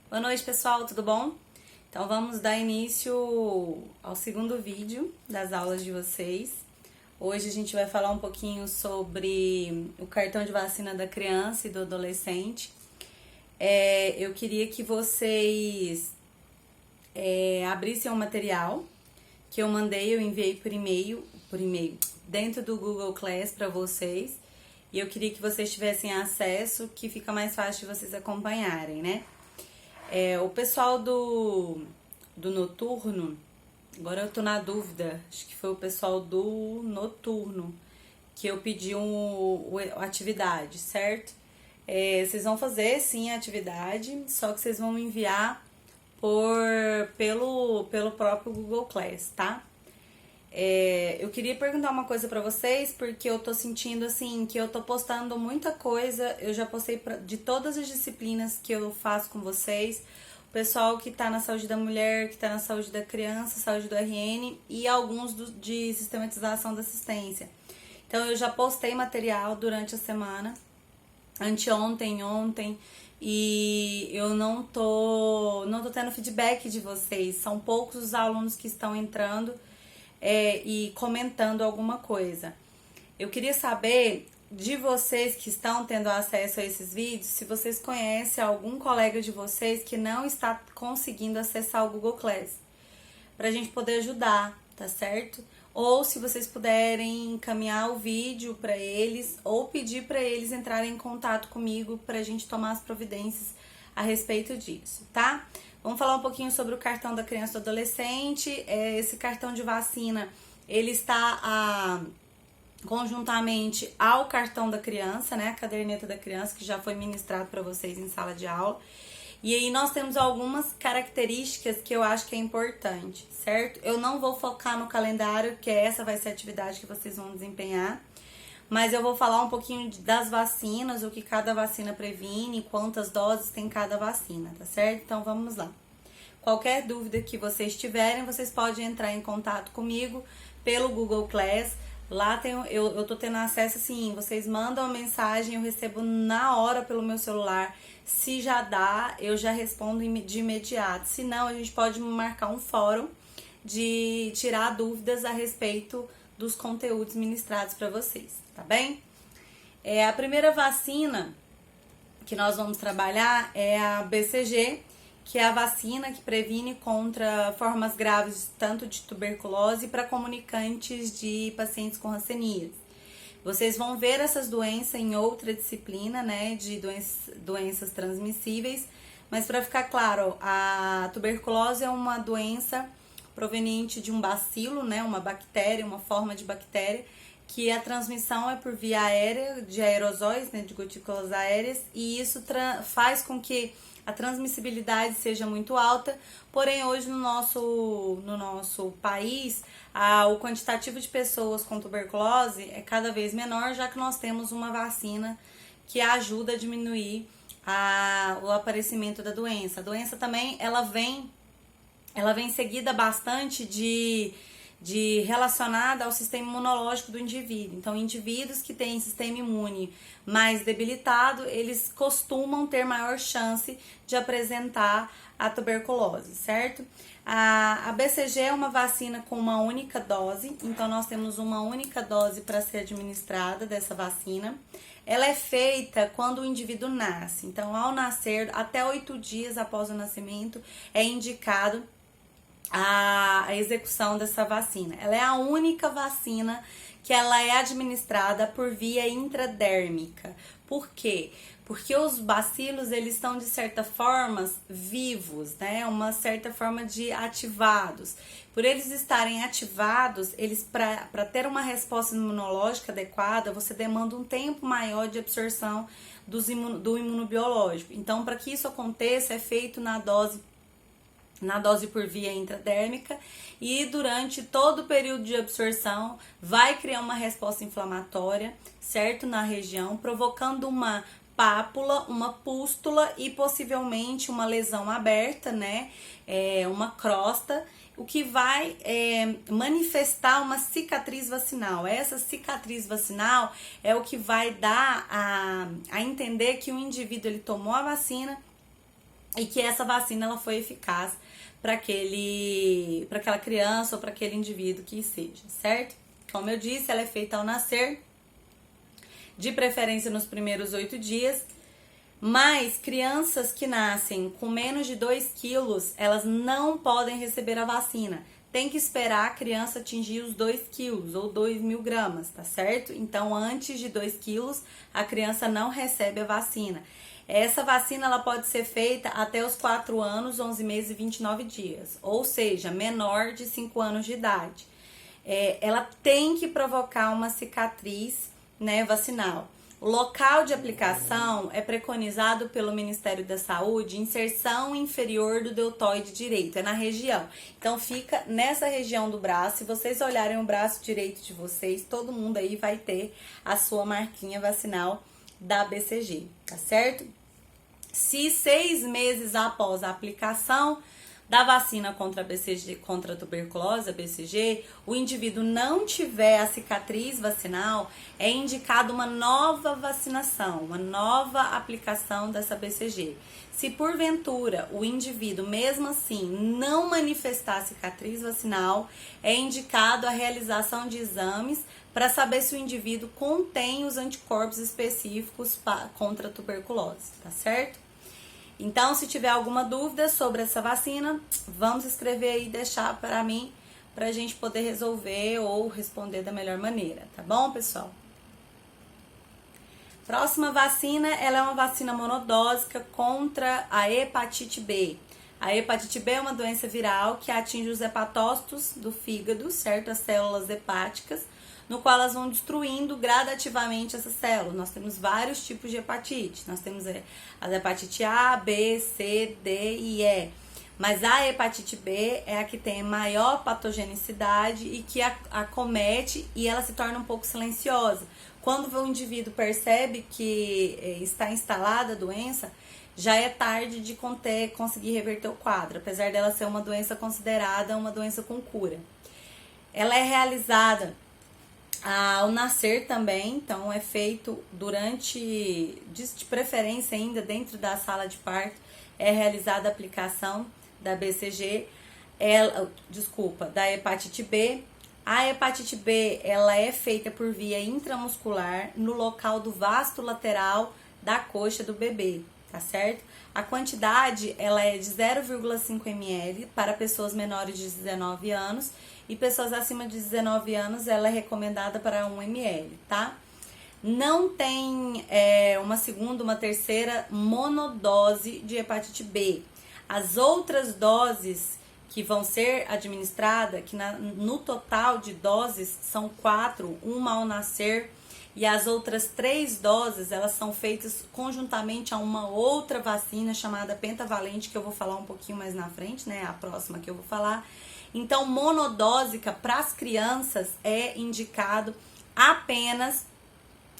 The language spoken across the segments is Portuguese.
Boa noite, pessoal, tudo bom? Então vamos dar início ao segundo vídeo das aulas de vocês. Hoje a gente vai falar um pouquinho sobre o cartão de vacina da criança e do adolescente. Eu queria que vocês abrissem um material que eu enviei por e-mail, dentro do Google Class para vocês. E eu queria que vocês tivessem acesso, que fica mais fácil de vocês acompanharem, né? O pessoal do noturno, agora eu tô na dúvida, acho que foi o pessoal do noturno que eu pedi a atividade, certo? Vocês vão fazer sim a atividade, só que vocês vão me enviar pelo próprio Google Class, tá? Eu queria perguntar uma coisa pra vocês, porque eu tô sentindo assim que eu tô postando muita coisa. Eu já postei de todas as disciplinas que eu faço com vocês. O pessoal que tá na saúde da mulher, que tá na saúde da criança, saúde do RN e alguns de sistematização da assistência. Então eu já postei material durante a semana, anteontem, ontem, e eu não tô tendo feedback de vocês. São poucos os alunos que estão entrando e comentando alguma coisa. Eu queria saber de vocês que estão tendo acesso a esses vídeos, se vocês conhecem algum colega de vocês que não está conseguindo acessar o Google Class, pra gente poder ajudar, tá certo? Ou se vocês puderem encaminhar o vídeo para eles ou pedir para eles entrarem em contato comigo pra gente tomar as providências a respeito disso, tá? Vamos falar um pouquinho sobre o cartão da criança e do adolescente. Esse cartão de vacina, ele está conjuntamente ao cartão da criança, né? A caderneta da criança, que já foi ministrado para vocês em sala de aula. E aí nós temos algumas características que eu acho que é importante, certo? Eu não vou focar no calendário, que essa vai ser a atividade que vocês vão desempenhar. Mas eu vou falar um pouquinho das vacinas, o que cada vacina previne, quantas doses tem cada vacina, tá certo? Então vamos lá. Qualquer dúvida que vocês tiverem, vocês podem entrar em contato comigo pelo Google Class. Lá eu tô tendo acesso assim, vocês mandam a mensagem, eu recebo na hora pelo meu celular. Se já dá, eu já respondo de imediato. Se não, a gente pode marcar um fórum de tirar dúvidas a respeito dos conteúdos ministrados para vocês, tá bem? A primeira vacina que nós vamos trabalhar é a BCG, que é a vacina que previne contra formas graves tanto de tuberculose para comunicantes de pacientes com hanseníase. Vocês vão ver essas doenças em outra disciplina, né, de doenças transmissíveis, mas para ficar claro, a tuberculose é uma doença proveniente de um bacilo, né, uma bactéria, uma forma de bactéria, que a transmissão é por via aérea, de aerosóis, né, de gotículas aéreas, e isso faz com que a transmissibilidade seja muito alta, porém hoje no nosso país, o quantitativo de pessoas com tuberculose é cada vez menor, já que nós temos uma vacina que ajuda a diminuir o aparecimento da doença. A doença também, ela vem seguida bastante de relacionada ao sistema imunológico do indivíduo. Então, indivíduos que têm sistema imune mais debilitado, eles costumam ter maior chance de apresentar a tuberculose, certo? A BCG é uma vacina com uma única dose, então nós temos uma única dose para ser administrada dessa vacina. Ela é feita quando o indivíduo nasce, então ao nascer, até 8 dias após o nascimento, é indicado a execução dessa vacina. Ela é a única vacina que ela é administrada por via intradérmica. Por quê? Porque os bacilos, eles estão de certa forma vivos, né? Uma certa forma de ativados. Por eles estarem ativados, eles para ter uma resposta imunológica adequada, você demanda um tempo maior de absorção do imunobiológico. Então, para que isso aconteça, é feito na dose por via intradérmica, e durante todo o período de absorção vai criar uma resposta inflamatória, certo? Na região, provocando uma pápula, uma pústula e possivelmente uma lesão aberta, né? Uma crosta, o que vai manifestar uma cicatriz vacinal. Essa cicatriz vacinal é o que vai dar a entender que o indivíduo ele tomou a vacina e que essa vacina ela foi eficaz para aquela criança ou para aquele indivíduo que seja, certo? Como eu disse, ela é feita ao nascer, de preferência nos primeiros 8 dias, mas crianças que nascem com menos de 2 quilos, elas não podem receber a vacina. Tem que esperar a criança atingir os 2 quilos ou 2.000 gramas, tá certo? Então, antes de 2 quilos, a criança não recebe a vacina. Essa vacina ela pode ser feita até os 4 anos, 11 meses e 29 dias, ou seja, menor de 5 anos de idade. Ela tem que provocar uma cicatriz, né, vacinal. O local de aplicação é preconizado pelo Ministério da Saúde, inserção inferior do deltoide direito, é na região. Então fica nessa região do braço. Se vocês olharem o braço direito de vocês, todo mundo aí vai ter a sua marquinha vacinal da BCG, tá certo? Se 6 meses após a aplicação da vacina contra a BCG, contra a tuberculose, a BCG, o indivíduo não tiver a cicatriz vacinal, é indicado uma nova vacinação, uma nova aplicação dessa BCG. Se porventura o indivíduo, mesmo assim, não manifestar a cicatriz vacinal, é indicado a realização de exames para saber se o indivíduo contém os anticorpos específicos contra a tuberculose, tá certo? Então, se tiver alguma dúvida sobre essa vacina, vamos escrever aí e deixar para mim, para a gente poder resolver ou responder da melhor maneira, tá bom, pessoal? Próxima vacina, ela é uma vacina monodósica contra a hepatite B. A hepatite B é uma doença viral que atinge os hepatócitos do fígado, certo? As células hepáticas, no qual elas vão destruindo gradativamente essas células. Nós temos vários tipos de hepatite. Nós temos as hepatite A, B, C, D e E. Mas a hepatite B é a que tem maior patogenicidade e que acomete e ela se torna um pouco silenciosa. Quando o indivíduo percebe que está instalada a doença, já é tarde de conseguir reverter o quadro, apesar dela ser uma doença considerada uma doença com cura. Ela é realizada ao nascer também, então é feito durante, de preferência ainda dentro da sala de parto, é realizada a aplicação da BCG, da hepatite B. A hepatite B, ela é feita por via intramuscular no local do vasto lateral da coxa do bebê, tá certo? A quantidade, ela é de 0,5 ml para pessoas menores de 19 anos e pessoas acima de 19 anos, ela é recomendada para 1 ml, tá? Não tem uma segunda, uma terceira monodose de hepatite B. As outras doses que vão ser administradas, que no total de doses são 4, uma ao nascer, e as outras 3 doses, elas são feitas conjuntamente a uma outra vacina chamada pentavalente, que eu vou falar um pouquinho mais na frente, né? A próxima que eu vou falar. Então, monodósica para as crianças é indicado apenas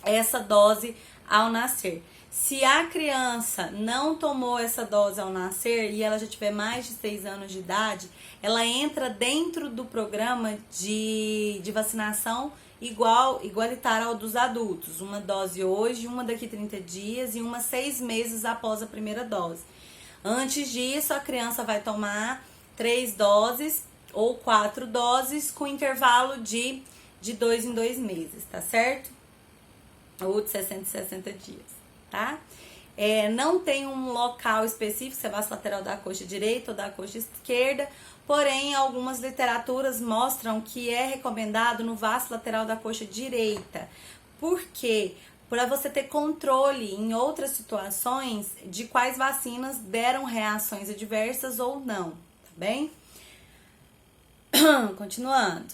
essa dose ao nascer. Se a criança não tomou essa dose ao nascer e ela já tiver mais de 6 anos de idade, ela entra dentro do programa de vacinação igualitária ao dos adultos. Uma dose hoje, uma daqui 30 dias e uma 6 meses após a primeira dose. Antes disso, a criança vai tomar 3 doses ou 4 doses com intervalo de 2 em 2 meses, tá certo? Ou de 60 em 60 dias. Tá? Não tem um local específico, se é vaso lateral da coxa direita ou da coxa esquerda, porém algumas literaturas mostram que é recomendado no vaso lateral da coxa direita. Por quê? Para você ter controle em outras situações de quais vacinas deram reações adversas ou não, tá bem? Continuando.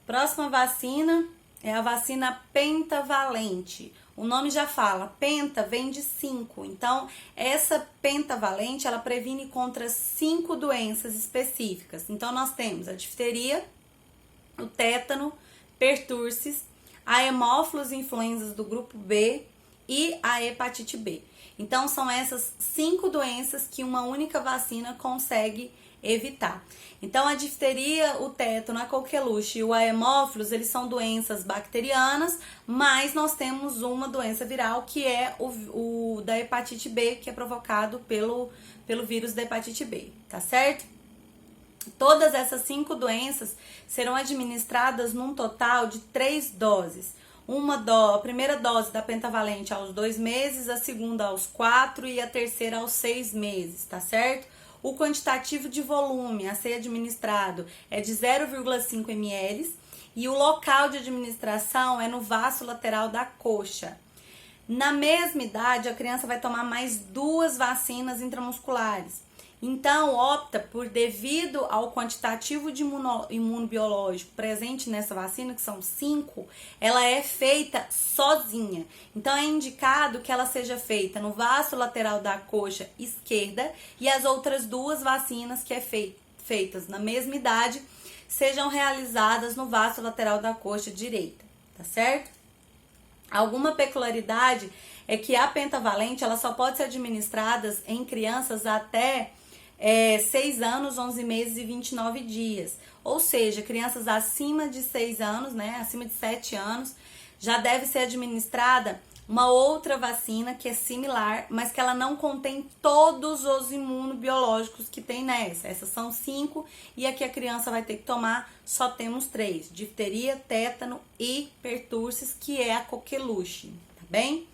Próxima vacina é a vacina pentavalente. O nome já fala, penta vem de 5, então essa pentavalente ela previne contra 5 doenças específicas. Então nós temos a difteria, o tétano, pertussis, a hemófilos influenzas do grupo B e a hepatite B. Então, são essas 5 doenças que uma única vacina consegue evitar. Então, a difteria, o tétano, a coqueluche e o haemófilos, eles são doenças bacterianas, mas nós temos uma doença viral que é o da hepatite B, que é provocado pelo vírus da hepatite B, tá certo? Todas essas 5 doenças serão administradas num total de 3 doses. A primeira dose da pentavalente aos 2 meses, a segunda aos 4 e a terceira aos 6 meses, tá certo? O quantitativo de volume a ser administrado é de 0,5 ml e o local de administração é no vaso lateral da coxa. Na mesma idade, a criança vai tomar mais 2 vacinas intramusculares. Então, opta por, devido ao quantitativo de imunobiológico presente nessa vacina, que são 5, ela é feita sozinha. Então, é indicado que ela seja feita no vaso lateral da coxa esquerda e as outras 2 vacinas que feitas na mesma idade sejam realizadas no vaso lateral da coxa direita, tá certo? Alguma peculiaridade é que a pentavalente ela só pode ser administrada em crianças até 6 anos, 11 meses e 29 dias. Ou seja, crianças acima de 6 anos, né, acima de 7 anos, já deve ser administrada uma outra vacina que é similar, mas que ela não contém todos os imunobiológicos que tem nessa. Essas são 5 e aqui a criança vai ter que tomar, só temos 3, difteria, tétano e pertussis, que é a coqueluche, tá bem?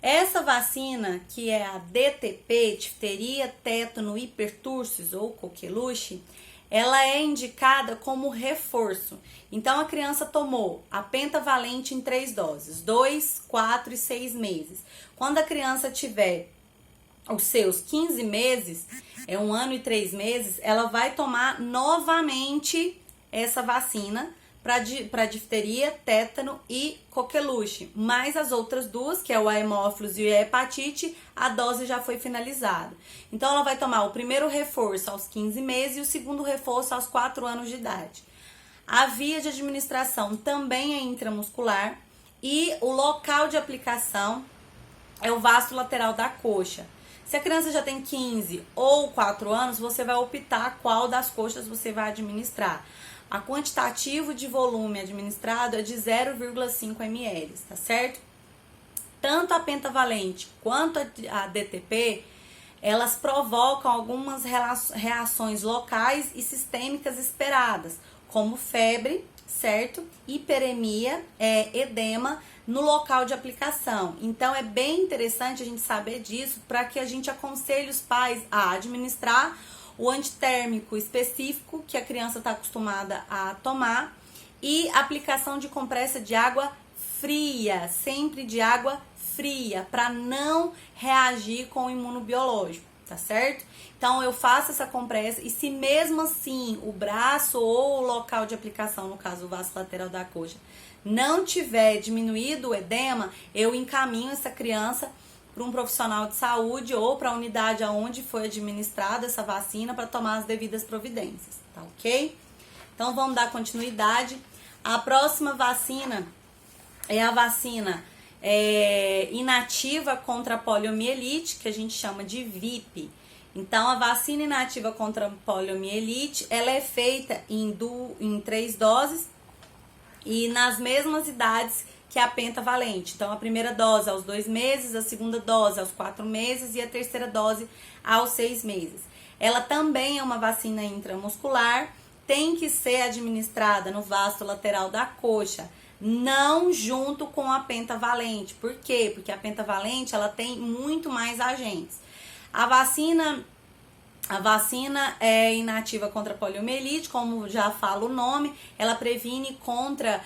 Essa vacina, que é a DTP, difteria, tétano e pertussis ou coqueluche, ela é indicada como reforço. Então, a criança tomou a pentavalente em 3 doses, 2, 4 e 6 meses. Quando a criança tiver os seus 15 meses, 1 ano e 3 meses, ela vai tomar novamente essa vacina para difteria, tétano e coqueluche, mais as outras 2, que é o haemófilos e a hepatite, a dose já foi finalizada. Então, ela vai tomar o primeiro reforço aos 15 meses e o segundo reforço aos 4 anos de idade. A via de administração também é intramuscular e o local de aplicação é o vaso lateral da coxa. Se a criança já tem 15 ou 4 anos, você vai optar qual das coxas você vai administrar. A quantitativo de volume administrado é de 0,5 ml, tá certo? Tanto a pentavalente quanto a DTP, elas provocam algumas reações locais e sistêmicas esperadas, como febre, certo? Hiperemia, edema no local de aplicação. Então, é bem interessante a gente saber disso para que a gente aconselhe os pais a administrar o antitérmico específico que a criança está acostumada a tomar e aplicação de compressa de água fria, sempre de água fria, para não reagir com o imunobiológico, tá certo? Então, eu faço essa compressa e se mesmo assim o braço ou o local de aplicação, no caso o vaso lateral da coxa, não tiver diminuído o edema, eu encaminho essa criança para um profissional de saúde ou para a unidade aonde foi administrada essa vacina para tomar as devidas providências, tá ok? Então, vamos dar continuidade. A próxima vacina é a vacina inativa contra a poliomielite, que a gente chama de VIP. Então, a vacina inativa contra a poliomielite, ela é feita em 3 doses e nas mesmas idades que é a pentavalente. Então, a primeira dose aos 2 meses, a segunda dose aos 4 meses e a terceira dose aos 6 meses. Ela também é uma vacina intramuscular, tem que ser administrada no vaso lateral da coxa, não junto com a pentavalente. Por quê? Porque a pentavalente, ela tem muito mais agentes. A vacina é inativa contra a poliomielite, como já fala o nome, ela previne contra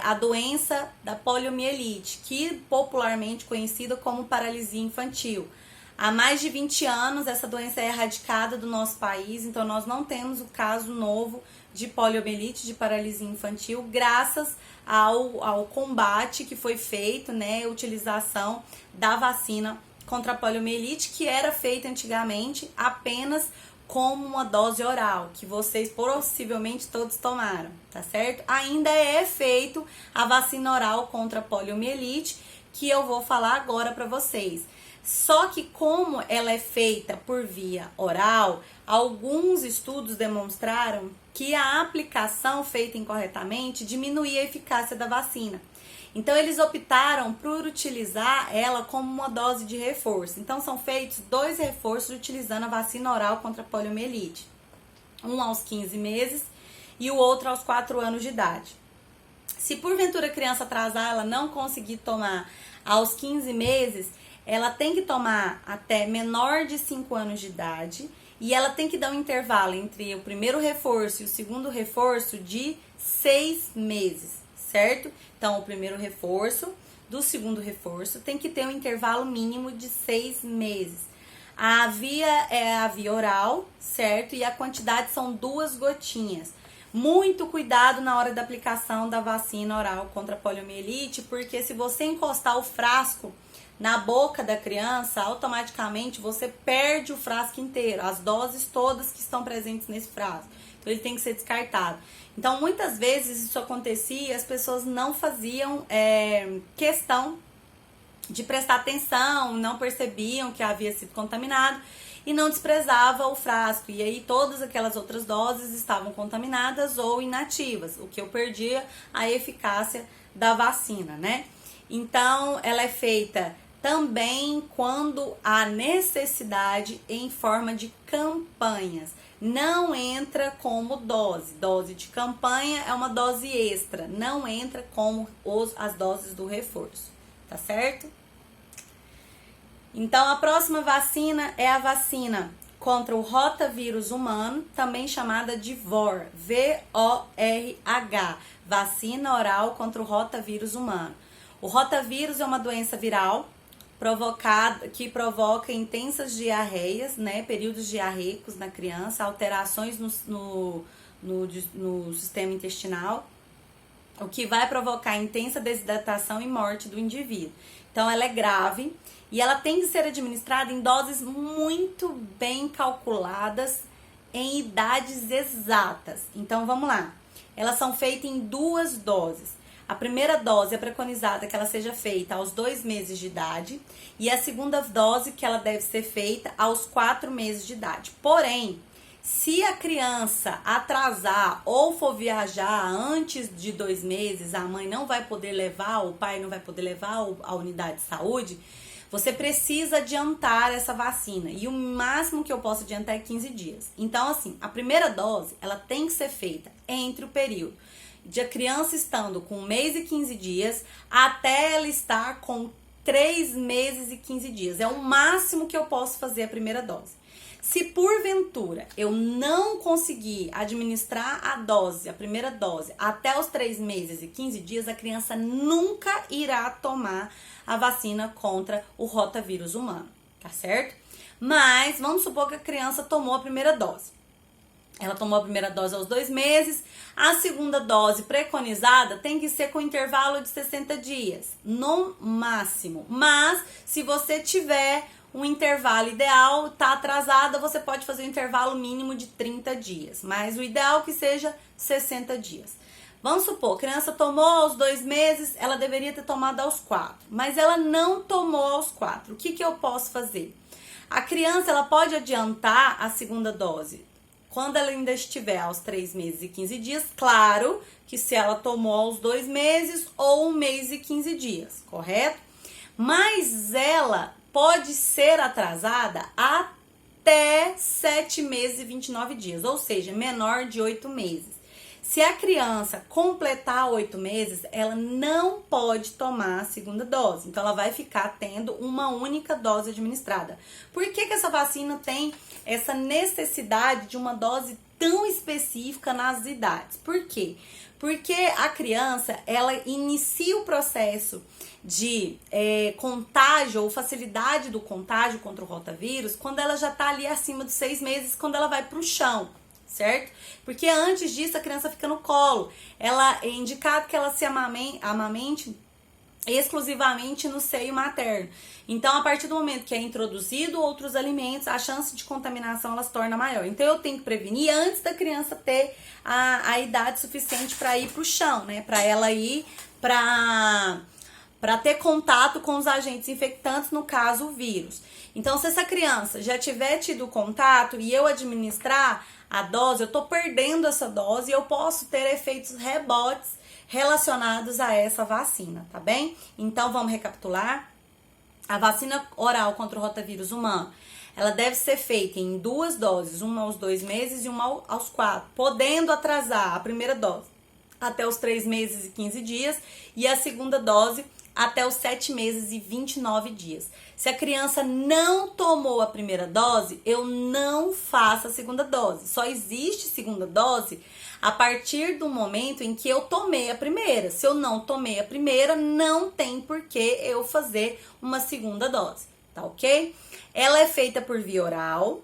a doença da poliomielite, que popularmente conhecida como paralisia infantil. Há mais de 20 anos essa doença é erradicada do nosso país, então nós não temos o caso novo de poliomielite, de paralisia infantil, graças ao combate que foi feito, né, a utilização da vacina contra a poliomielite, que era feita antigamente apenas como uma dose oral, que vocês possivelmente todos tomaram, tá certo? Ainda é feito a vacina oral contra a poliomielite, que eu vou falar agora para vocês. Só que como ela é feita por via oral, alguns estudos demonstraram que a aplicação feita incorretamente diminuía a eficácia da vacina. Então eles optaram por utilizar ela como uma dose de reforço. Então são feitos 2 reforços utilizando a vacina oral contra a poliomielite. Um aos 15 meses e o outro aos 4 anos de idade. Se porventura a criança atrasar, ela não conseguir tomar aos 15 meses, ela tem que tomar até menor de 5 anos de idade e ela tem que dar um intervalo entre o primeiro reforço e o segundo reforço de 6 meses, certo? Então, o primeiro reforço do segundo reforço tem que ter um intervalo mínimo de 6 meses. A via é a via oral, certo? E a quantidade são 2 gotinhas. Muito cuidado na hora da aplicação da vacina oral contra a poliomielite, porque se você encostar o frasco na boca da criança, automaticamente você perde o frasco inteiro, as doses todas que estão presentes nesse frasco. Então ele tem que ser descartado. Então muitas vezes isso acontecia e as pessoas não faziam questão de prestar atenção, não percebiam que havia sido contaminado e não desprezava o frasco. E aí todas aquelas outras doses estavam contaminadas ou inativas, o que eu perdia a eficácia da vacina, né? Então ela é feita também quando há necessidade em forma de campanhas. Não entra como dose. Dose de campanha é uma dose extra. Não entra como as doses do reforço. Tá certo? Então, a próxima vacina é a vacina contra o rotavírus humano, também chamada de VOR. V-O-R-H. Vacina oral contra o rotavírus humano. O rotavírus é uma doença viral que provoca intensas diarreias, né, períodos diarreicos na criança, alterações no sistema intestinal, o que vai provocar intensa desidratação e morte do indivíduo. Então ela é grave e ela tem que ser administrada em doses muito bem calculadas, em idades exatas. Então vamos lá, elas são feitas em 2 doses. A primeira dose é preconizada que ela seja feita aos 2 meses de idade e a segunda dose que ela deve ser feita aos 4 meses de idade. Porém, se a criança atrasar ou for viajar antes de 2 meses, a mãe não vai poder levar, o pai não vai poder levar a unidade de saúde, você precisa adiantar essa vacina. E o máximo que eu posso adiantar é 15 dias. Então, assim, a primeira dose, ela tem que ser feita entre o período de a criança estando com 1 mês e 15 dias até ela estar com 3 meses e 15 dias. É o máximo que eu posso fazer a primeira dose. Se porventura eu não conseguir administrar a primeira dose, até os 3 meses e 15 dias, a criança nunca irá tomar a vacina contra o rotavírus humano, tá certo? Mas vamos supor que a criança tomou a primeira dose. Ela tomou a primeira dose aos 2 meses, a segunda dose preconizada tem que ser com intervalo de 60 dias, no máximo. Mas, se você tiver um intervalo ideal, tá atrasada, você pode fazer um intervalo mínimo de 30 dias. Mas o ideal é que seja 60 dias. Vamos supor, a criança tomou aos 2 meses, ela deveria ter tomado aos 4. Mas ela não tomou aos 4. O que eu posso fazer? A criança, ela pode adiantar a segunda dose quando ela ainda estiver aos 3 meses e 15 dias, claro que se ela tomou aos 2 meses ou 1 mês e 15 dias, correto? Mas ela pode ser atrasada até 7 meses e 29 dias, ou seja, menor de 8 meses. Se a criança completar 8 meses, ela não pode tomar a segunda dose. Então, ela vai ficar tendo uma única dose administrada. Por que essa vacina tem essa necessidade de uma dose tão específica nas idades? Por quê? Porque a criança, ela inicia o processo de contágio ou facilidade do contágio contra o rotavírus quando ela já está ali acima dos 6 meses, quando ela vai para o chão. Certo? Porque antes disso a criança fica no colo. Ela é indicado que ela se amamente exclusivamente no seio materno. Então, a partir do momento que é introduzido outros alimentos, a chance de contaminação ela se torna maior. Então, eu tenho que prevenir antes da criança ter a idade suficiente para ir para o chão, né? Para ela ir para para ter contato com os agentes infectantes, no caso o vírus. Então, se essa criança já tiver tido contato e eu administrar a dose, eu tô perdendo essa dose e eu posso ter efeitos rebotes relacionados a essa vacina, tá bem? Então, vamos recapitular. A vacina oral contra o rotavírus humano, ela deve ser feita em 2 doses, uma aos 2 meses e uma aos 4, podendo atrasar a primeira dose até os 3 meses e 15 dias e a segunda dose até os 7 meses e 29 dias. Se a criança não tomou a primeira dose, eu não faço a segunda dose. Só existe segunda dose a partir do momento em que eu tomei a primeira. Se eu não tomei a primeira, não tem por que eu fazer uma segunda dose, tá ok? Ela é feita por via oral.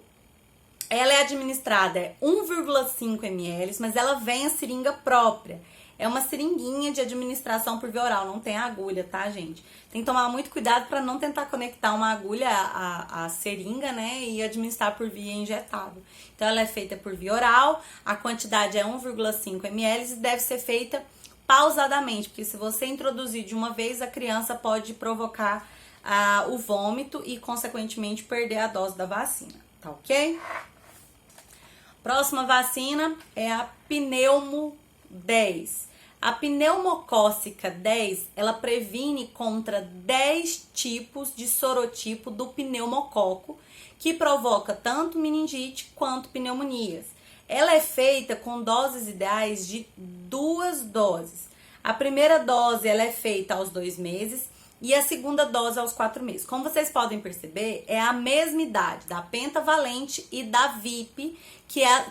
Ela é administrada 1,5 ml, mas ela vem a seringa própria. É uma seringuinha de administração por via oral, não tem agulha, tá, gente? Tem que tomar muito cuidado para não tentar conectar uma agulha à seringa, né, e administrar por via injetável. Então, ela é feita por via oral, a quantidade é 1,5 ml e deve ser feita pausadamente, porque se você introduzir de uma vez, a criança pode provocar o vômito e, consequentemente, perder a dose da vacina, tá ok? Próxima vacina é a pneumo 10. A pneumocócica 10, ela previne contra 10 tipos de sorotipo do pneumococo, que provoca tanto meningite quanto pneumonias. Ela é feita com doses ideais de 2 doses. A primeira dose ela é feita aos 2 meses e a segunda dose aos 4 meses. Como vocês podem perceber, é a mesma idade da pentavalente e da VIP,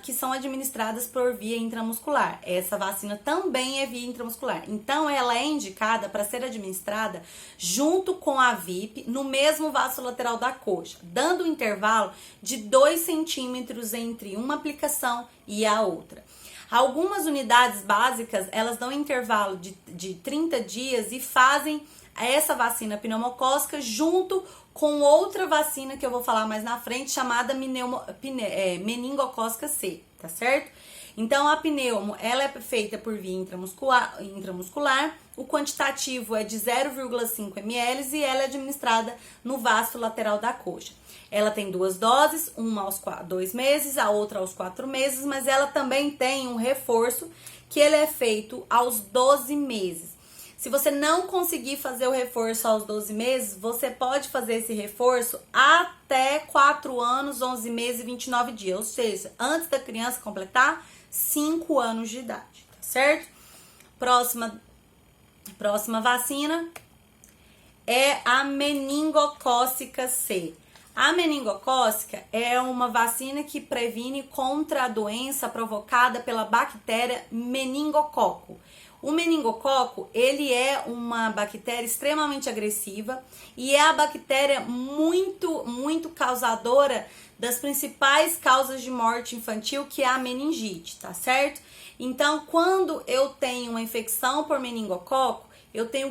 que são administradas por via intramuscular. Essa vacina também é via intramuscular. Então, ela é indicada para ser administrada junto com a VIP no mesmo vaso lateral da coxa, dando um intervalo de 2 centímetros entre uma aplicação e a outra. Algumas unidades básicas, elas dão intervalo de 30 dias e fazem essa vacina pneumocócica junto com outra vacina que eu vou falar mais na frente, chamada meningocócica C, tá certo? Então, a pneumo, ela é feita por via intramuscular, o quantitativo é de 0,5 ml e ela é administrada no vasto lateral da coxa. Ela tem 2 doses, uma aos 2 meses, a outra aos 4 meses, mas ela também tem um reforço que ele é feito aos 12 meses. Se você não conseguir fazer o reforço aos 12 meses, você pode fazer esse reforço até 4 anos, 11 meses e 29 dias. Ou seja, antes da criança completar 5 anos de idade, tá certo? Próxima vacina é a meningocócica C. A meningocócica é uma vacina que previne contra a doença provocada pela bactéria meningococo. O meningococo, ele é uma bactéria extremamente agressiva e é a bactéria muito causadora das principais causas de morte infantil, que é a meningite, tá certo? Então, quando eu tenho uma infecção por meningococo, eu tenho